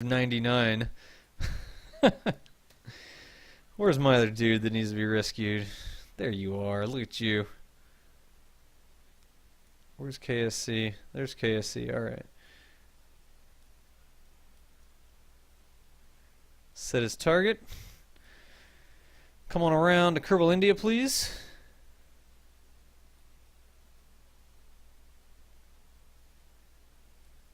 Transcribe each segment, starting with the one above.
99. Where's my other dude that needs to be rescued? There you are. Look at you. Where's KSC? There's KSC. Alright. Set his target. Come on around to Kerbal, India, please.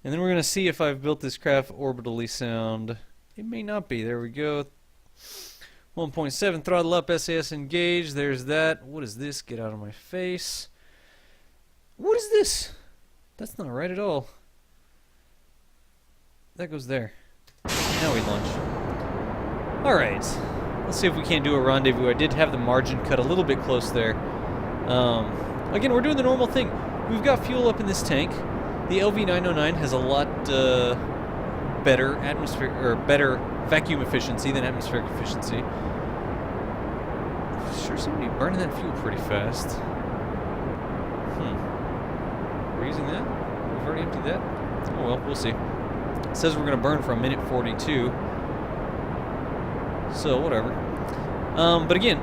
And then we're going to see if I've built this craft orbitally sound. It may not be. There we go. 1.7 throttle up, SAS engage. There's that. What is this? Get out of my face. What is this? That's not right at all. That goes there. Now we launch. Alright. Let's see if we can't do a rendezvous. I did have the margin cut a little bit close there. Again, we're doing the normal thing. We've got fuel up in this tank. The LV909 has a lot better atmosphere or better vacuum efficiency than atmospheric efficiency. Sure seem to be burning that fuel pretty fast. We're using that? We've already emptied that? Oh well, we'll see. It says we're going to burn for 1:42. So, whatever. But again,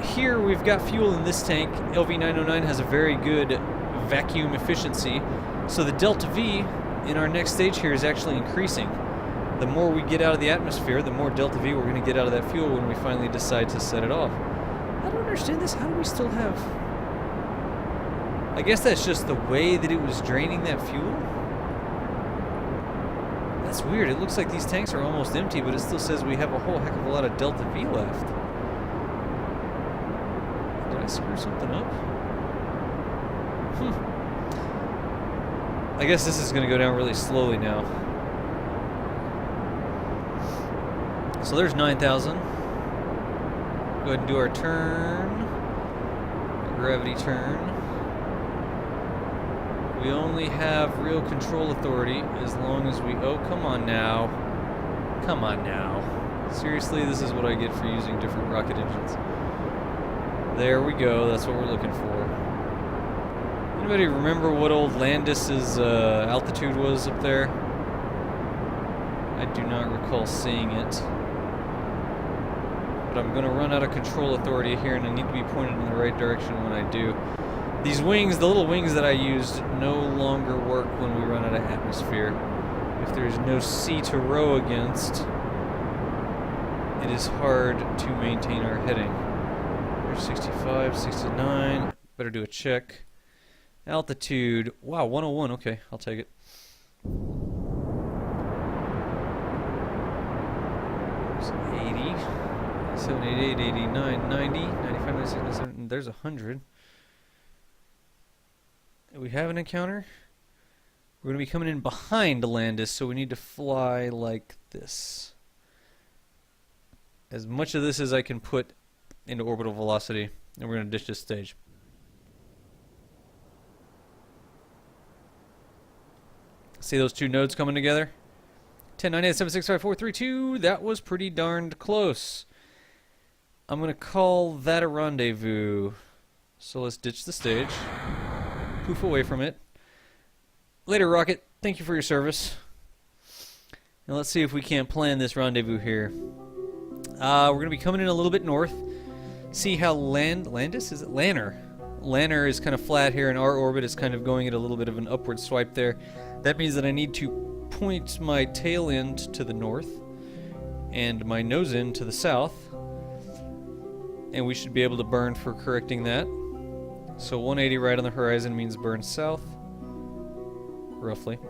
here we've got fuel in this tank. LV909 has a very good vacuum efficiency. So the delta V in our next stage here is actually increasing. The more we get out of the atmosphere, the more delta V we're going to get out of that fuel when we finally decide to set it off. I don't understand this. How do we still have... I guess that's just the way that it was draining that fuel? That's weird. It looks like these tanks are almost empty, but it still says we have a whole heck of a lot of delta V left. Did I screw something up? I guess this is going to go down really slowly now. So there's 9,000. Go ahead and do our turn. Our gravity turn. We only have real control authority as long as we... Oh, come on now. Come on now. Seriously, this is what I get for using different rocket engines. There we go. That's what we're looking for. Anybody remember what old Landis's altitude was up there? I do not recall seeing it. But I'm going to run out of control authority here, and I need to be pointed in the right direction when I do. These wings, the little wings that I used, no longer work when we run out of atmosphere. If there's no sea to row against, it is hard to maintain our heading. There's 65, 69. Better do a check. Altitude, wow, 101, okay, I'll take it. There's 80, 78, 89, 90, 95, 96, 97, there's 100. We have an encounter. We're going to be coming in behind Landis, so we need to fly like this. As much of this as I can put into orbital velocity, and we're going to ditch this stage. See those two nodes coming together? 10, 9, 8, 7, 6, 5, 4, 3, 2. That was pretty darned close. I'm going to call that a rendezvous. So let's ditch the stage. Poof away from it. Later, Rocket. Thank you for your service. And let's see if we can't plan this rendezvous here. We're going to be coming in a little bit north. See how Landis? Is it Lanner? Lanner is kind of flat here, and our orbit is kind of going at a little bit of an upward swipe there. That means that I need to point my tail end to the north and my nose end to the south, and we should be able to burn for correcting that. So 180 right on the horizon means burn south, roughly.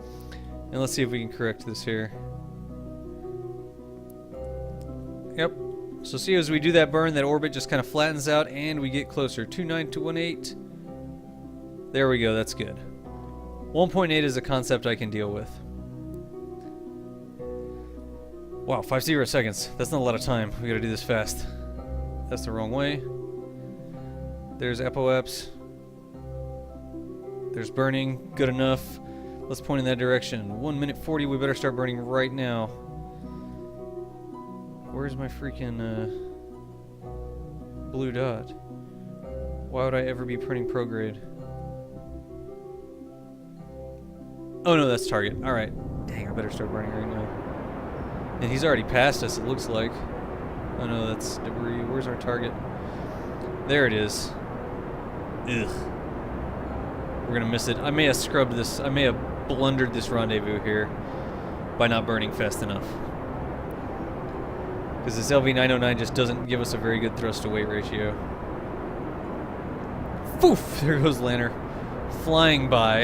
And let's see if we can correct this here. Yep. So see, as we do that burn, that orbit just kind of flattens out and we get closer. 29218. There we go, that's good. 1.8 is a concept I can deal with. Wow, 50 seconds. That's not a lot of time. We gotta do this fast. That's the wrong way. There's apoaps. There's burning. Good enough. Let's point in that direction. 1 minute 40. We better start burning right now. Where's my freaking blue dot? Why would I ever be printing prograde? Oh no, that's target. Alright. Dang, I better start burning right now. And he's already passed us, it looks like. Oh no, that's debris. Where's our target? There it is. Ugh. We're gonna miss it. I may have scrubbed this. I may have blundered this rendezvous here by not burning fast enough. Because this LV909 just doesn't give us a very good thrust to weight ratio. Poof! There goes Lanner. Flying by.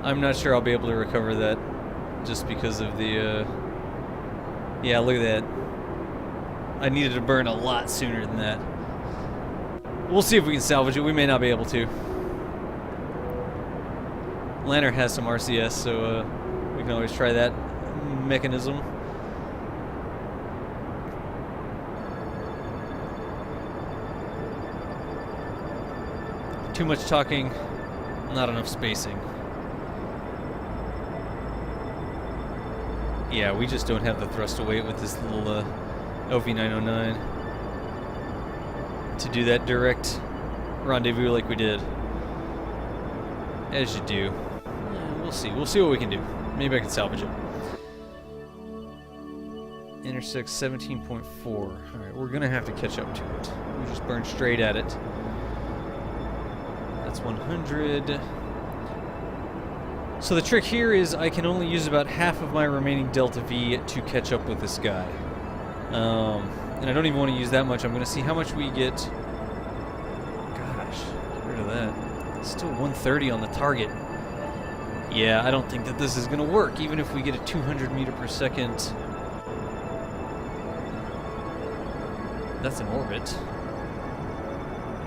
I'm not sure I'll be able to recover that just because of the, yeah, look at that. I needed to burn a lot sooner than that. We'll see if we can salvage it. We may not be able to. Lanner has some RCS, so we can always try that mechanism. Too much talking, not enough spacing. Yeah, we just don't have the thrust to weight with this little LV909 to do that direct rendezvous like we did. As you do. Yeah, we'll see. We'll see what we can do. Maybe I can salvage it. Intersect 17.4. Alright, we're gonna have to catch up to it. We just burned straight at it. That's 100. So the trick here is I can only use about half of my remaining Delta V to catch up with this guy. And I don't even want to use that much. I'm going to see how much we get. Gosh, get rid of that. Still 130 on the target. Yeah, I don't think that this is going to work, even if we get a 200 meter per second. That's an orbit.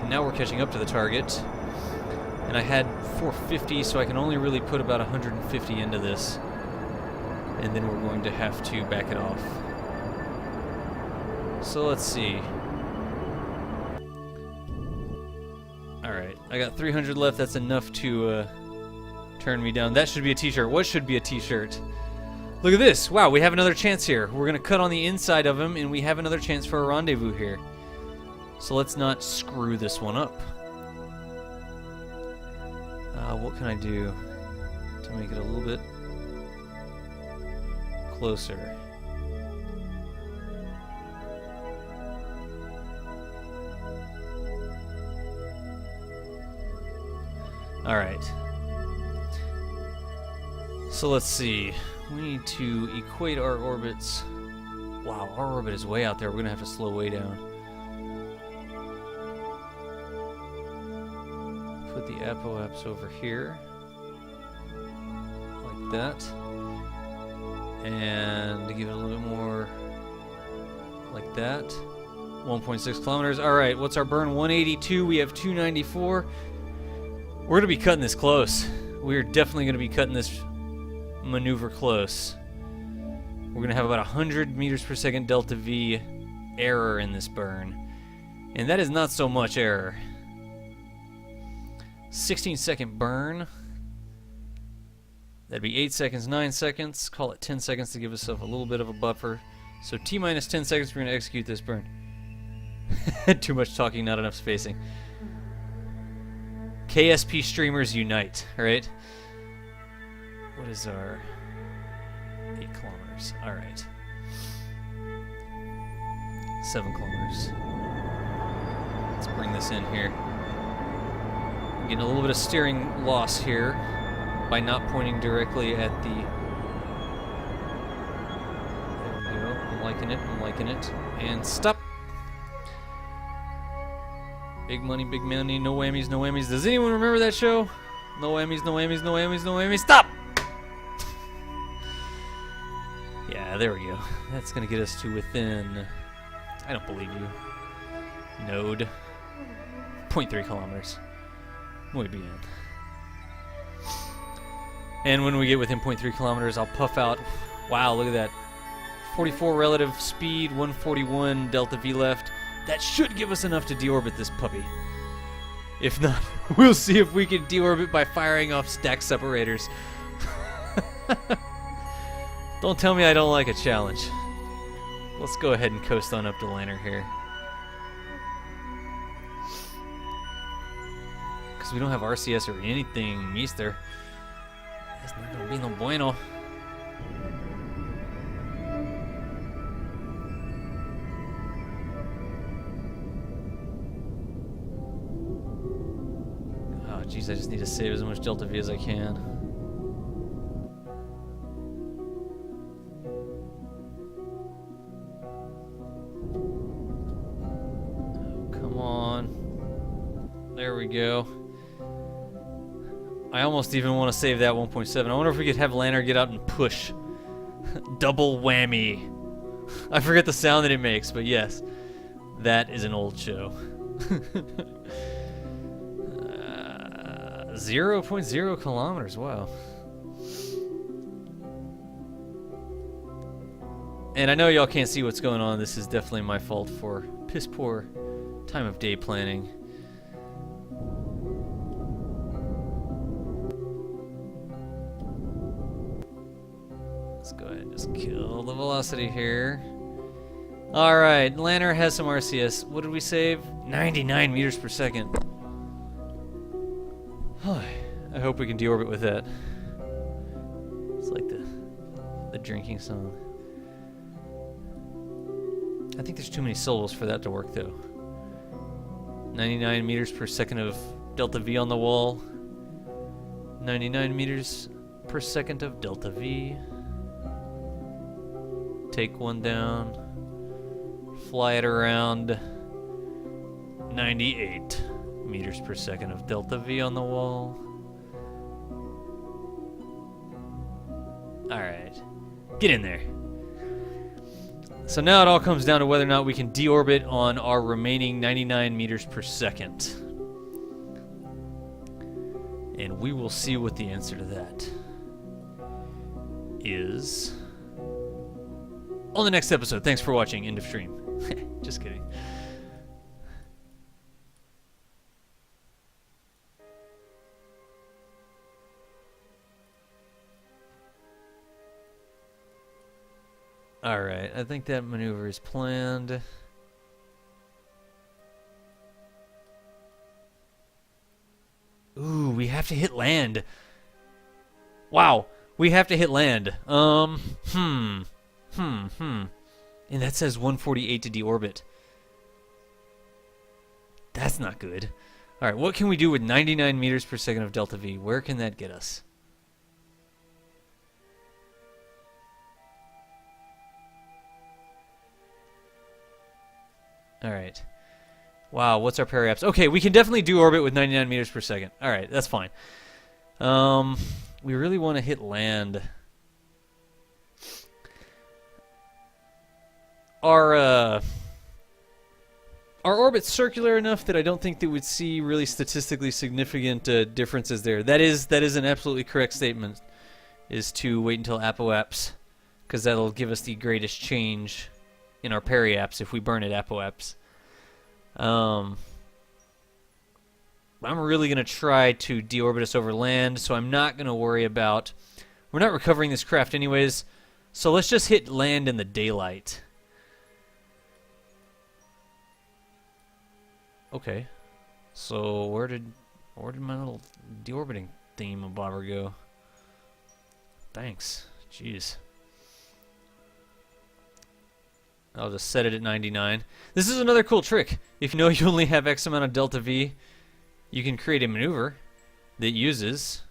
And now we're catching up to the target. And I had 450, so I can only really put about 150 into this. And then we're going to have to back it off. So let's see. Alright, I got 300 left. That's enough to turn me down. That should be a t-shirt. What should be a t-shirt? Look at this. Wow, we have another chance here. We're going to cut on the inside of him, and we have another chance for a rendezvous here. So let's not screw this one up. What can I do to make it a little bit closer? Alright. So let's see. We need to equate our orbits. Wow, our orbit is way out there. We're going to have to slow way down. Put the apoapse over here, like that, and give it a little bit more, like that. 1.6 kilometers. All right, what's our burn? 182. We have 294. We're gonna be cutting this close. We're definitely gonna be cutting this maneuver close. We're gonna have about 100 meters per second delta V error in this burn, and that is not so much error. 16-second burn. That'd be 8 seconds, 9 seconds. Call it 10 seconds to give us a little bit of a buffer. So T minus 10 seconds, we're going to execute this burn. Too much talking, not enough spacing. KSP streamers unite, right? What is our 8 kilometers? Alright. 7 kilometers. Let's bring this in here. Getting a little bit of steering loss here by not pointing directly at the... There we go. I'm liking it. I'm liking it. And stop. Big money, no whammies, no whammies. Does anyone remember that show? No whammies, no whammies, no whammies, no whammies. Stop! Yeah, there we go. That's going to get us to within... I don't believe you. Node. 0.3 kilometers. Muy bien. And when we get within 0.3 kilometers, I'll puff out. Wow, look at that. 44 relative speed, 141 delta V left. That should give us enough to deorbit this puppy. If not, we'll see if we can deorbit by firing off stack separators. Don't tell me I don't like a challenge. Let's go ahead and coast on up to Lanner here. Because we don't have RCS or anything, mister. That's not going to be no bueno. Jeez, I just need to save as much Delta V as I can. Oh, come on. There we go. I almost even want to save that 1.7. I wonder if we could have Lanner get out and push. Double whammy. I forget the sound that it makes, but yes. That is an old show. 0.0 kilometers, wow. And I know y'all can't see what's going on. This is definitely my fault for piss poor time of day planning. Let's go ahead and just kill the velocity here. Alright, Lanner has some RCS. What did we save? 99 meters per second. I hope we can deorbit with that. It's like the drinking song. I think there's too many syllables for that to work, though. 99 meters per second of delta V on the wall. 99 meters per second of delta V. Take one down. Fly it around. 98 meters per second of delta V on the wall. Alright. Get in there. So now it all comes down to whether or not we can deorbit on our remaining 99 meters per second. And we will see what the answer to that is on the next episode. Thanks for watching. End of stream. Just kidding. Alright, I think that maneuver is planned. Ooh, we have to hit land. Wow, we have to hit land. And that says 148 to deorbit. That's not good. Alright, what can we do with 99 meters per second of delta V? Where can that get us? Alright. Wow, what's our periaps? Okay, we can definitely do orbit with 99 meters per second. Alright, that's fine. We really want to hit land. Our orbit's circular enough that I don't think that we'd see really statistically significant differences there. That is an absolutely correct statement, is to wait until apoaps, because that'll give us the greatest change in our periaps if we burn at apoaps. I'm really going to try to deorbit us over land, so I'm not going to worry about... We're not recovering this craft anyways, so let's just hit land in the daylight. Okay. So where did my little deorbiting thingamabobber go? Thanks. Jeez. I'll just set it at 99. This is another cool trick. If you know you only have X amount of delta V, you can create a maneuver that uses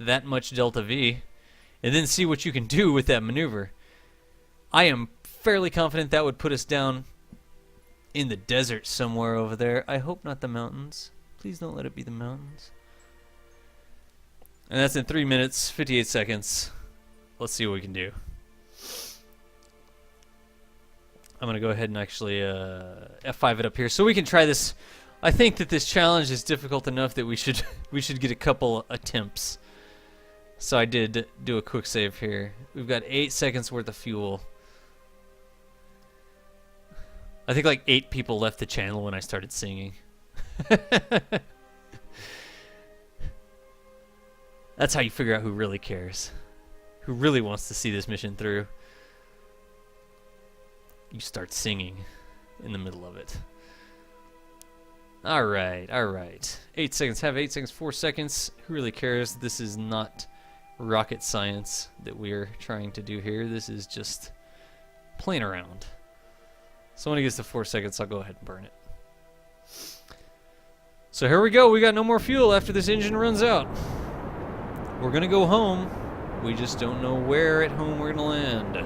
that much delta V, and then see what you can do with that maneuver. I am fairly confident that would put us down in the desert somewhere over there. I hope not the mountains. Please don't let it be the mountains. And that's in 3 minutes, 58 seconds. Let's see what we can do. I'm going to go ahead and actually F5 it up here so we can try this. I think that this challenge is difficult enough that we should get a couple attempts. So I did do a quick save here. We've got 8 seconds worth of fuel. I think like 8 people left the channel when I started singing. That's how you figure out who really cares. Who really wants to see this mission through. You start singing in the middle of it. Alright, alright. 8 seconds, have 8 seconds, 4 seconds. Who really cares? This is not rocket science that we're trying to do here. This is just playing around. So when it gets to 4 seconds, I'll go ahead and burn it. So here we go. We got no more fuel after this engine runs out. We're going to go home. We just don't know where at home we're going to land.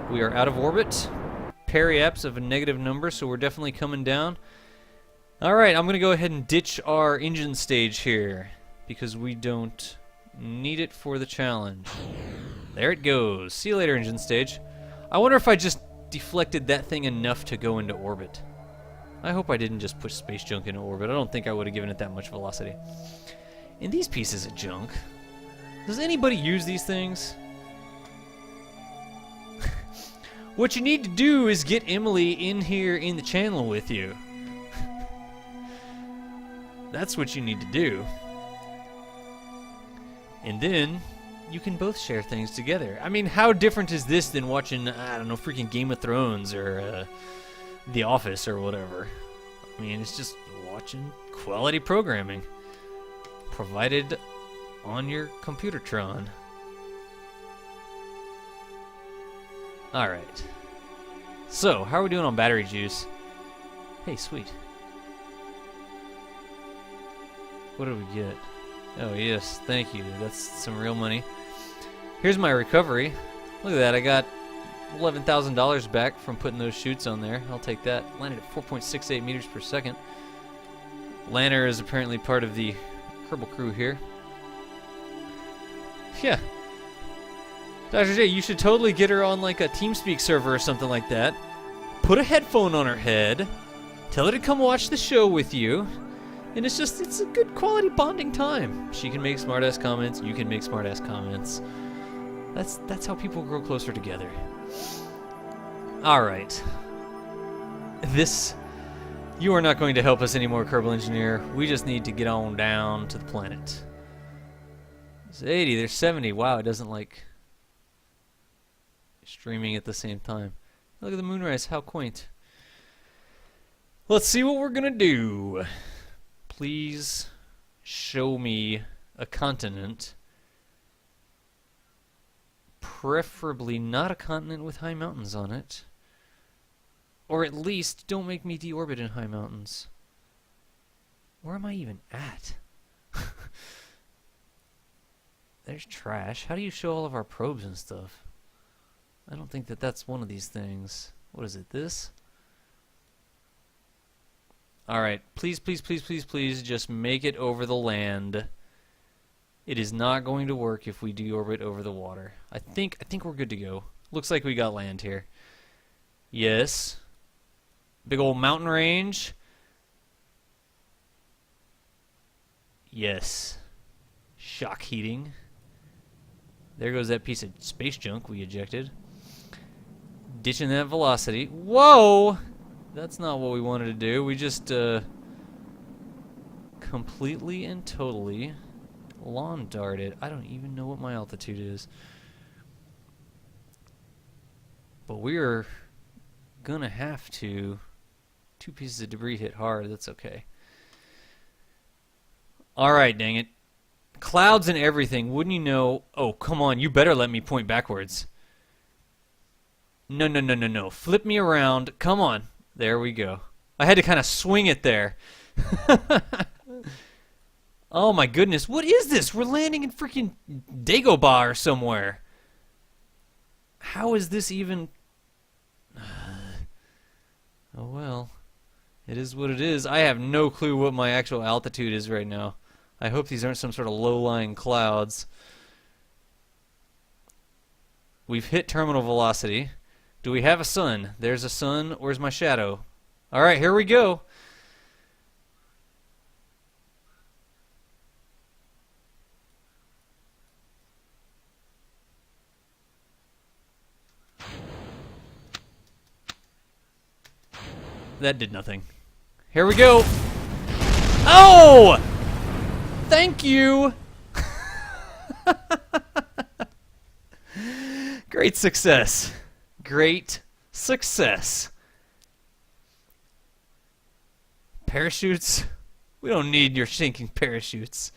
We are out of orbit. Periaps of a negative number, so we're definitely coming down. Alright, I'm going to go ahead and ditch our engine stage here, because we don't need it for the challenge. There it goes. See you later, engine stage. I wonder if I just deflected that thing enough to go into orbit. I hope I didn't just push space junk into orbit. I don't think I would have given it that much velocity. And these pieces of junk, does anybody use these things? What you need to do is get Emily in here in the channel with you. That's what you need to do. And then you can both share things together. I mean, how different is this than watching, I don't know, freaking Game of Thrones or The Office or whatever? I mean, it's just watching quality programming provided on your Computertron. Alright. So, how are we doing on battery juice? Hey, sweet. What did we get? Oh, yes, thank you. That's some real money. Here's my recovery. Look at that, I got $11,000 back from putting those chutes on there. I'll take that. Landed at 4.68 meters per second. Lanner is apparently part of the Kerbal crew here. Yeah. Dr. J, you should totally get her on like a TeamSpeak server or something like that. Put a headphone on her head. Tell her to come watch the show with you. And it's a good quality bonding time. She can make smart-ass comments. You can make smart-ass comments. That's how people grow closer together. Alright. You are not going to help us anymore, Kerbal Engineer. We just need to get on down to the planet. There's 80, there's 70. Wow, it doesn't like streaming at the same time. Look at the moonrise, how quaint. Let's see what we're gonna do. Please show me a continent. Preferably not a continent with high mountains on it. Or at least don't make me deorbit in high mountains. Where am I even at? There's trash. How do you show all of our probes and stuff? I don't think that's one of these things. What is it, this? Alright, please, please, please, please, please, just make it over the land. It is not going to work if we deorbit over the water. I think we're good to go. Looks like we got land here. Yes. Big old mountain range. Yes. Shock heating. There goes that piece of space junk we ejected. Ditching that velocity. Whoa! That's not what we wanted to do. We just completely and totally lawn darted. I don't even know what my altitude is. But we're gonna have to. 2 pieces of debris hit hard. That's okay. Alright, dang it. Clouds and everything. Wouldn't you know? Oh, come on. You better let me point backwards. No, no, no, no, no. Flip me around. Come on. There we go. I had to kind of swing it there. Oh my goodness. What is this? We're landing in freaking Dagobah or somewhere. How is this even... Oh well. It is what it is. I have no clue what my actual altitude is right now. I hope these aren't some sort of low-lying clouds. We've hit terminal velocity. Do we have a sun? There's a sun. Where's my shadow? Alright, here we go. That did nothing. Here we go. Oh! Thank you! Great success. Great success. Parachutes? We don't need your sinking parachutes.